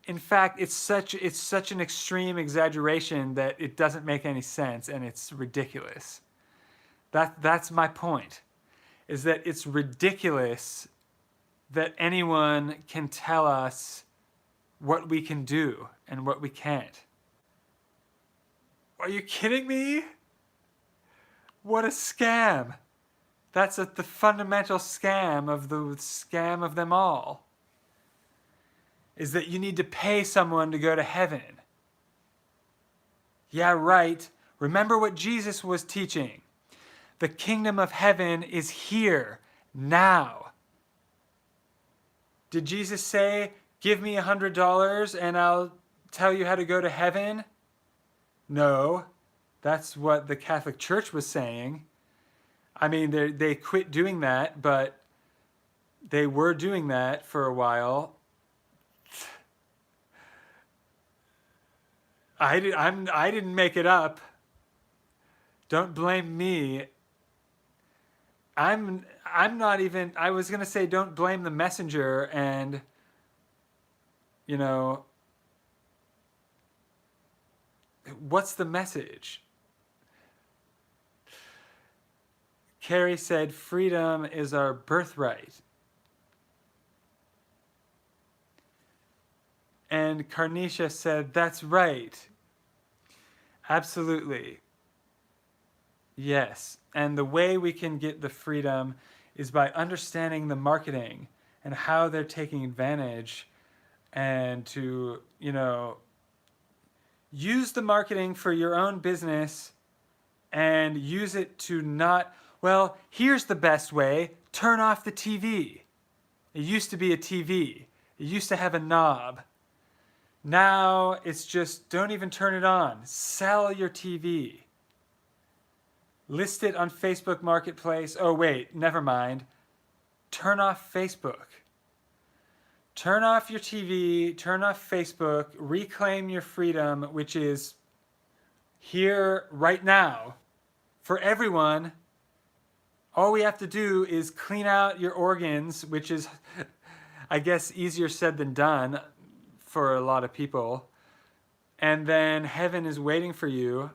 In fact, it's such an extreme exaggeration that it doesn't make any sense and it's ridiculous. That's my point. is that it's ridiculous that anyone can tell us what we can do and what we can't. Are you kidding me? What a scam. That's the fundamental scam of them all. Is that you need to pay someone to go to heaven. Yeah, right. Remember what Jesus was teaching. The kingdom of heaven is here, now. Did Jesus say, give me $100 and I'll tell you how to go to heaven? No, that's what the Catholic Church was saying. I mean, they quit doing that, but they were doing that for a while. I didn't make it up. Don't blame me. I'm not even, I was going to say don't blame the messenger and, you know, what's the message? Carrie said freedom is our birthright. And Carnisha said, that's right. Absolutely. Yes. And the way we can get the freedom is by understanding the marketing and how they're taking advantage, and to, you know, use the marketing for your own business and use it to not, well, here's the best way, turn off the TV. It used to be a TV. It used to have a knob. Now it's just don't even turn it on. Sell your TV. List it on Facebook Marketplace. Oh wait, never mind. Turn off Facebook. Turn off your TV, turn off Facebook, reclaim your freedom, which is here right now for everyone. All we have to do is clean out your organs, which is, I guess, easier said than done for a lot of people. And then heaven is waiting for you.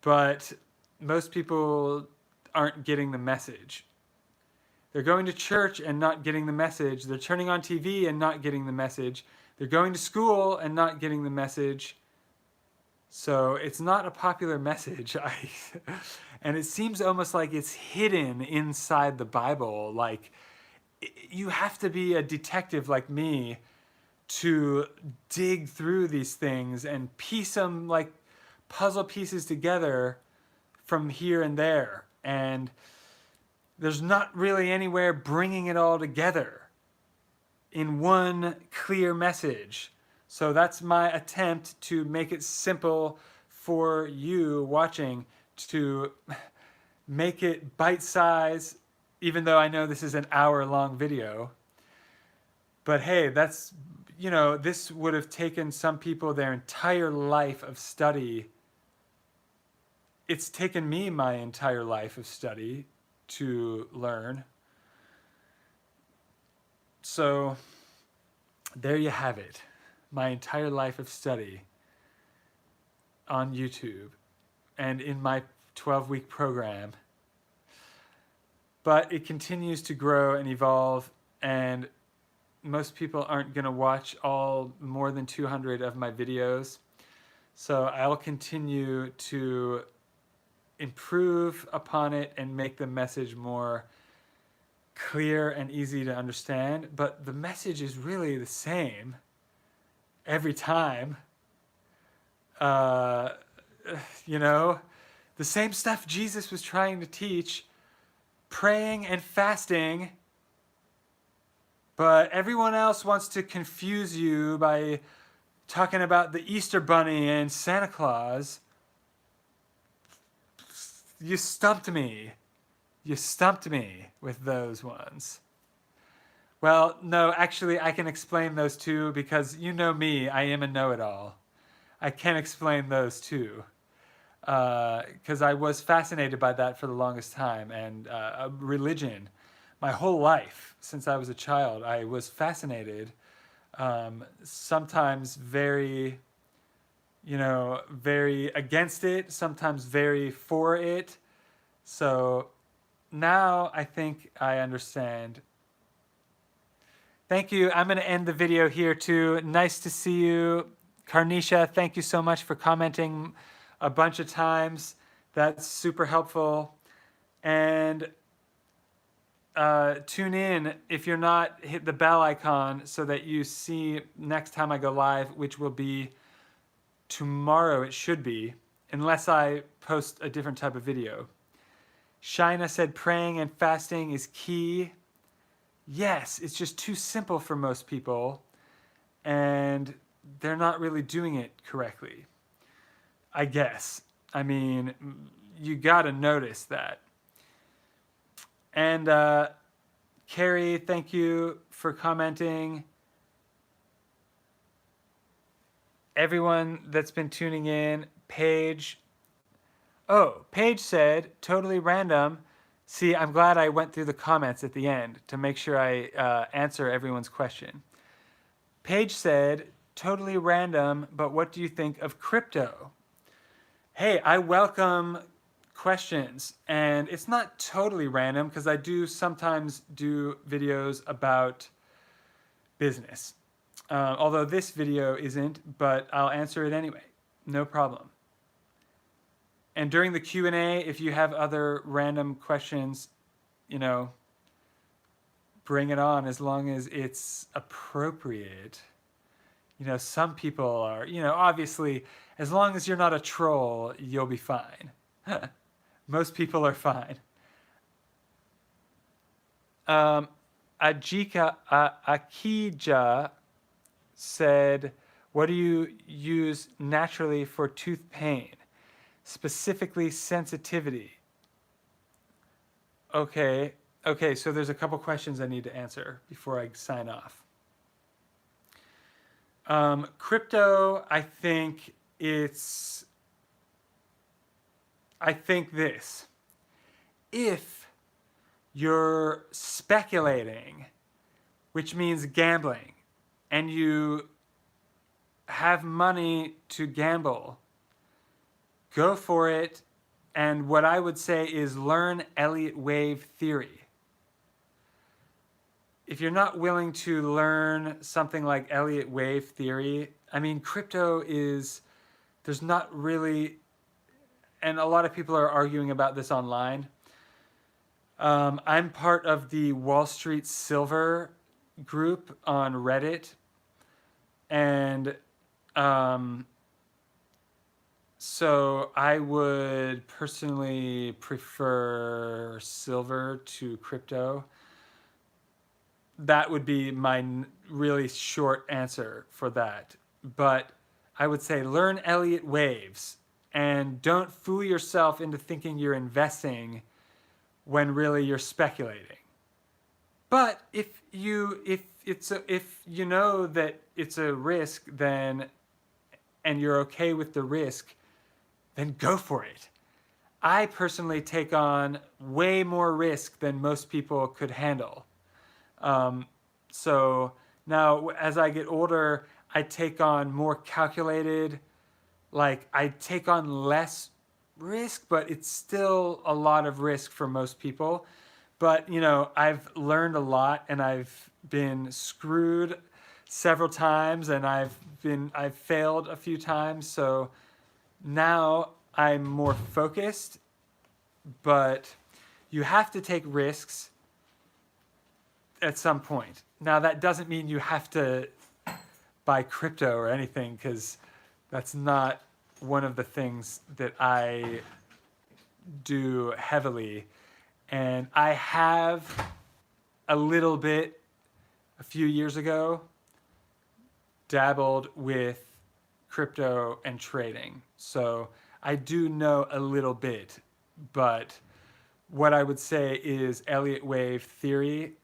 But most people aren't getting the message. They're going to church and not getting the message. They're turning on TV and not getting the message. They're going to school and not getting the message. So it's not a popular message. And it seems almost like it's hidden inside the Bible. Like, you have to be a detective like me to dig through these things and piece them like puzzle pieces together from here and there. And there's not really anywhere bringing it all together in one clear message. So that's my attempt to make it simple for you watching, to make it bite-sized, even though I know this is an hour-long video. But hey, that's, you know, this would have taken some people their entire life of study. It's taken me my entire life of study to learn. So there you have it. My entire life of study on YouTube and in my 12-week program. But it continues to grow and evolve, and most people aren't going to watch all more than 200 of my videos. So I'll continue to improve upon it and make the message more clear and easy to understand. But the message is really the same every time. You know, the same stuff Jesus was trying to teach, praying and fasting. But everyone else wants to confuse you by talking about the Easter Bunny and Santa Claus. You stumped me. You stumped me with those ones. Well, no, actually, I can explain those too, because you know me, I am a know-it-all. I can explain those too, because I was fascinated by that for the longest time, and religion. My whole life, since I was a child, I was fascinated, sometimes very, you know, very against it, sometimes very for it. So now I think I understand. Thank you. I'm going to end the video here too. Nice to see you. Carnisha, thank you so much for commenting a bunch of times. That's super helpful. And tune in if you're not, hit the bell icon so that you see next time I go live, which will be tomorrow. It should be, unless I post a different type of video. Shaina said praying and fasting is key. Yes, it's just too simple for most people, and they're not really doing it correctly, I guess. I mean, you gotta notice that. And Carrie, thank you for commenting. Everyone that's been tuning in, Paige. Oh, Paige said, totally random. See, I'm glad I went through the comments at the end to make sure I answer everyone's question. Paige said, totally random, but what do you think of crypto? Hey, I welcome questions, and it's not totally random because I do sometimes do videos about business. Although this video isn't, but I'll answer it anyway. No problem. And during the Q&A, if you have other random questions, you know, bring it on as long as it's appropriate. You know, some people are, you know, obviously, as long as you're not a troll, you'll be fine. Most people are fine. Akija said, what do you use naturally for tooth pain? Specifically sensitivity. Okay, so there's a couple questions I need to answer before I sign off. Crypto, I think this. If you're speculating, which means gambling, and you have money to gamble, go for it. And what I would say is learn Elliott wave theory. If you're not willing to learn something like Elliott wave theory, I mean, crypto is, there's not really, and a lot of people are arguing about this online. I'm part of the Wall Street Silver group on Reddit. And so I would personally prefer silver to crypto. That would be my really short answer for that. But I would say learn Elliott waves and don't fool yourself into thinking you're investing when really you're speculating. But if you know that it's a risk, then and you're okay with the risk, then go for it. I personally take on way more risk than most people could handle. So now as I get older, I take on more calculated, like I take on less risk, but it's still a lot of risk for most people. But, you know, I've learned a lot and I've been screwed several times and I've failed a few times. So now I'm more focused, but you have to take risks at some point. Now that doesn't mean you have to buy crypto or anything, because that's not one of the things that I do heavily. And I have a little bit, a few years ago, dabbled with crypto and trading. So I do know a little bit, but what I would say is Elliott wave theory.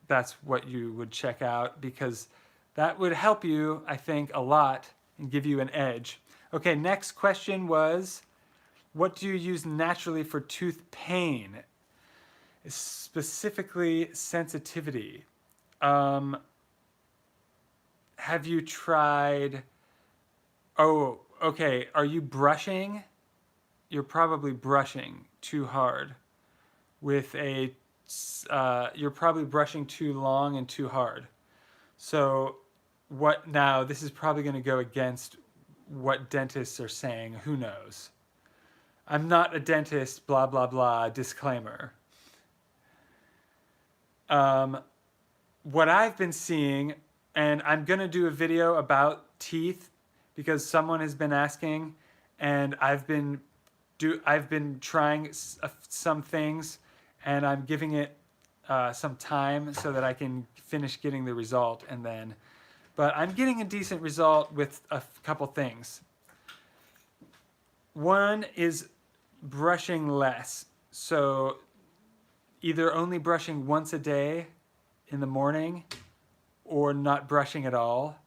That's what you would check out, because that would help you, I think, a lot and give you an edge. Okay, next question was, what do you use naturally for tooth pain? Specifically sensitivity. Have you tried, oh, okay, are you brushing? You're probably brushing too hard. with you're probably brushing too long and too hard. So now, this is probably going to go against what dentists are saying. Who knows? I'm not a dentist, blah, blah, blah, disclaimer. What I've been seeing, and I'm going to do a video about teeth because someone has been asking, and I've been trying some things, and I'm giving it some time so that I can finish getting the result, but I'm getting a decent result with a couple things. One is brushing less. So either only brushing once a day in the morning or not brushing at all.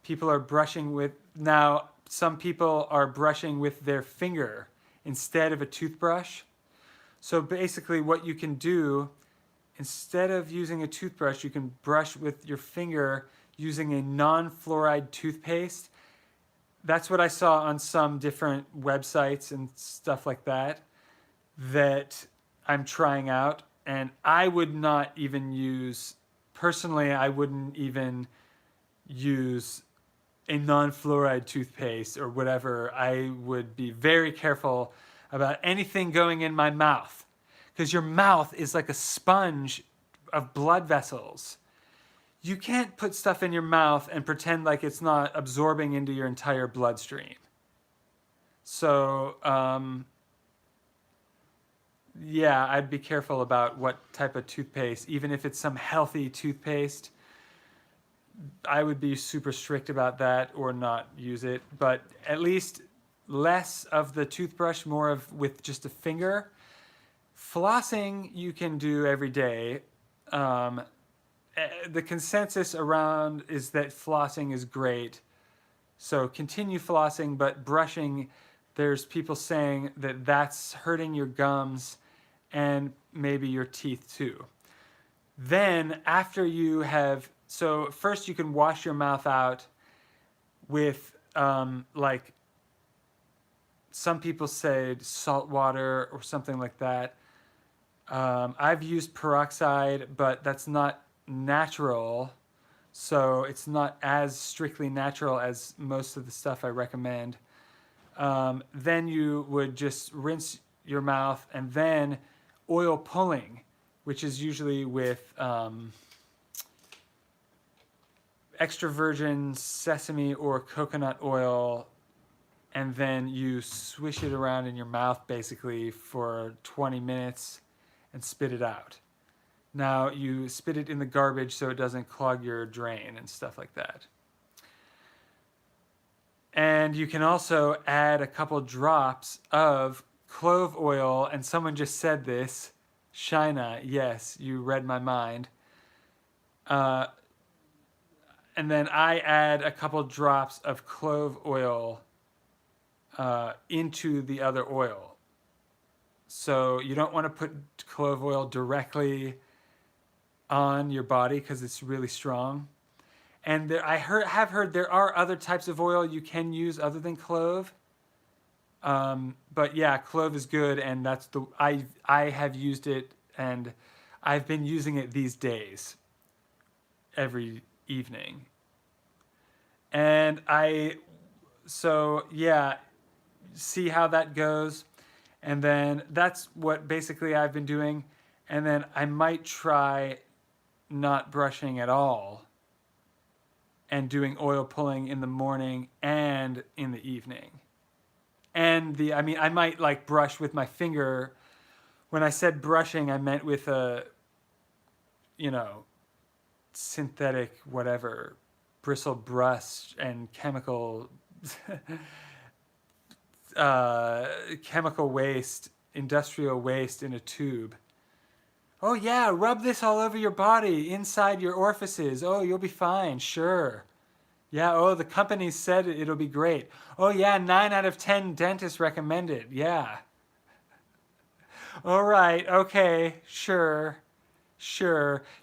People are brushing now some people are brushing with their finger instead of a toothbrush. So basically what you can do, instead of using a toothbrush, you can brush with your finger using a non-fluoride toothpaste. That's what I saw on some different websites and stuff like that I'm trying out. And I would not even personally, I wouldn't even use a non-fluoride toothpaste or whatever. I would be very careful about anything going in my mouth, because your mouth is like a sponge of blood vessels. You can't put stuff in your mouth and pretend like it's not absorbing into your entire bloodstream. So, yeah, I'd be careful about what type of toothpaste. Even if it's some healthy toothpaste, I would be super strict about that or not use it. But at least less of the toothbrush, more with just a finger. Flossing you can do every day. The consensus around is that flossing is great. So continue flossing, but brushing, there's people saying that that's hurting your gums and maybe your teeth too. Then after so first you can wash your mouth out with like some people say salt water or something like that. I've used peroxide, but that's not natural, so it's not as strictly natural as most of the stuff I recommend. Then you would just rinse your mouth, and then oil pulling, which is usually with extra virgin sesame or coconut oil, and then you swish it around in your mouth basically for 20 minutes and spit it out. Now you spit it in the garbage so it doesn't clog your drain and stuff like that. And you can also add a couple drops of clove oil, and someone just said this, Shina, yes, you read my mind. And then I add a couple drops of clove oil into the other oil. So you don't want to put clove oil directly on your body because it's really strong. And I have heard there are other types of oil you can use other than clove. But yeah, clove is good, and that's I have used it, and I've been using it these days every evening. And so yeah, see how that goes. And then that's what basically I've been doing. And then I might try not brushing at all and doing oil pulling in the morning and in the evening. And I might like brush with my finger. When I said brushing, I meant with a, synthetic whatever, bristle brush and chemical chemical waste, industrial waste in a tube. Oh yeah, rub this all over your body, inside your orifices. Oh, you'll be fine, sure. Yeah, oh, the company said it'll be great. Oh yeah, 9 out of 10 dentists recommend it, yeah. All right, okay, sure.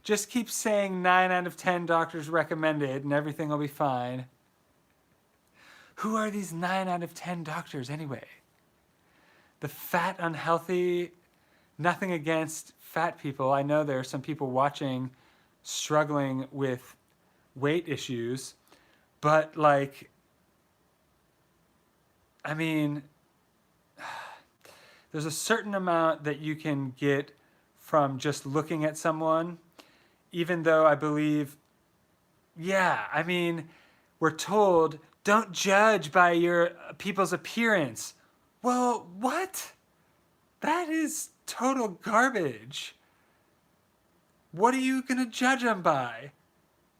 Just keep saying 9 out of 10 doctors recommend it and everything will be fine. Who are these 9 out of 10 doctors anyway? The fat, unhealthy nothing against fat people. I know there are some people watching struggling with weight issues, but like, I mean, there's a certain amount that you can get from just looking at someone, even though I believe, yeah, I mean, we're told don't judge by your people's appearance. Well, what? That is total garbage. What are you going to judge them by?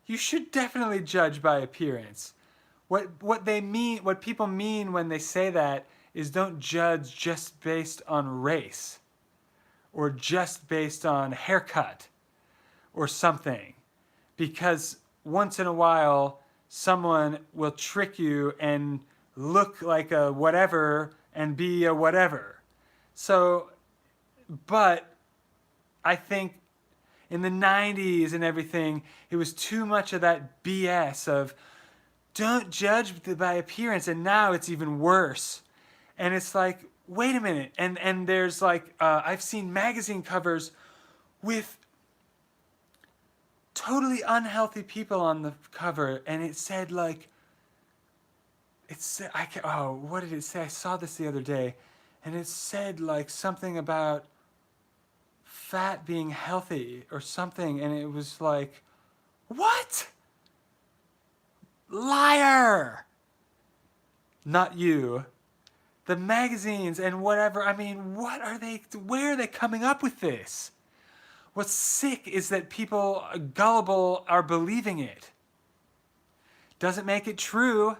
You should definitely judge by appearance. What they mean, what people mean when they say that is don't judge just based on race or just based on haircut or something. Because once in a while, someone will trick you and look like a whatever and be a whatever. So, but I think in the 90s and everything, it was too much of that BS of don't judge by appearance, and now it's even worse. And it's like, wait a minute. And there's like, I've seen magazine covers with totally unhealthy people on the cover, and it said like, what did it say? I saw this the other day, and it said like something about fat being healthy or something, and it was like, what? Liar! Not you. The magazines and whatever, I mean, where are they coming up with this? What's sick is that people gullible are believing it. Doesn't make it true.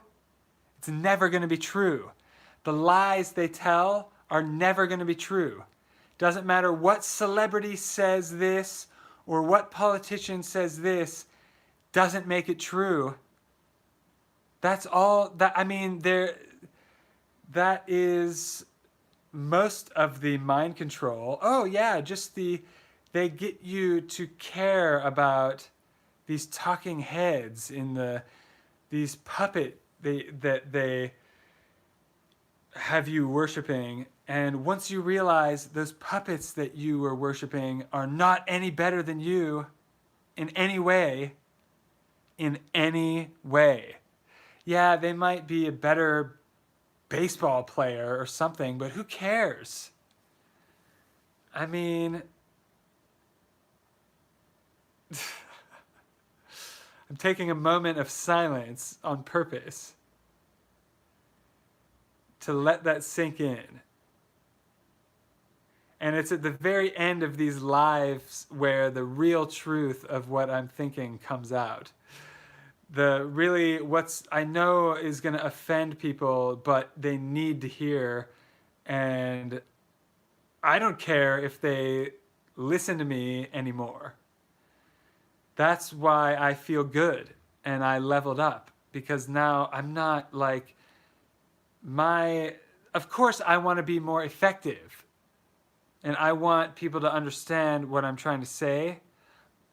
It's never going to be true. The lies they tell are never going to be true. Doesn't matter what celebrity says this or what politician says this, doesn't make it true. That's all that, I mean, that is most of the mind control. Oh yeah, they get you to care about these talking heads in these puppet that they have you worshiping. And once you realize those puppets that you were worshiping are not any better than you in any way, yeah, they might be a better baseball player or something, but who cares? I mean, I'm taking a moment of silence on purpose to let that sink in. And it's at the very end of these lives where the real truth of what I'm thinking comes out. What's I know is going to offend people, but they need to hear. And I don't care if they listen to me anymore. That's why I feel good and I leveled up, because now I'm not like of course I want to be more effective and I want people to understand what I'm trying to say,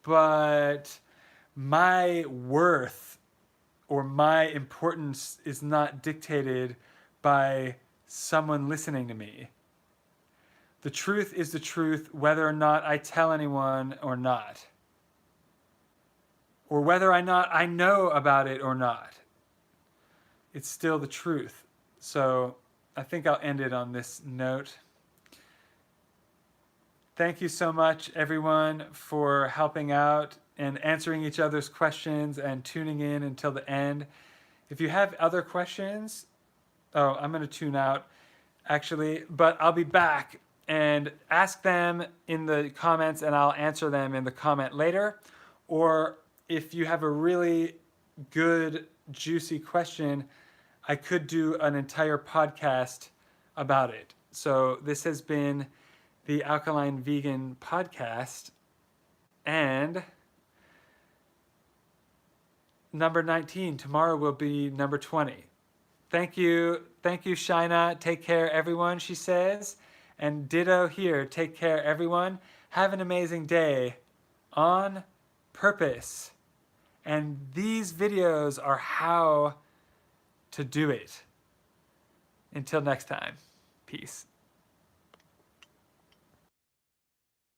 but my worth or my importance is not dictated by someone listening to me. The truth is the truth, whether or not I tell anyone or not. Or whether or not I know about it or not. It's still the truth. So I think I'll end it on this note. Thank you so much, everyone, for helping out and answering each other's questions and tuning in until the end. If you have other questions, I'm going to tune out, actually, but I'll be back and ask them in the comments and I'll answer them in the comment later. Or if you have a really good, juicy question, I could do an entire podcast about it. So this has been the Alkaline Vegan Podcast, and number 19. Tomorrow will be number 20. Thank you, Shina. Take care, everyone, she says. And ditto here. Take care, everyone. Have an amazing day on purpose. And these videos are how to do it. Until next time, peace.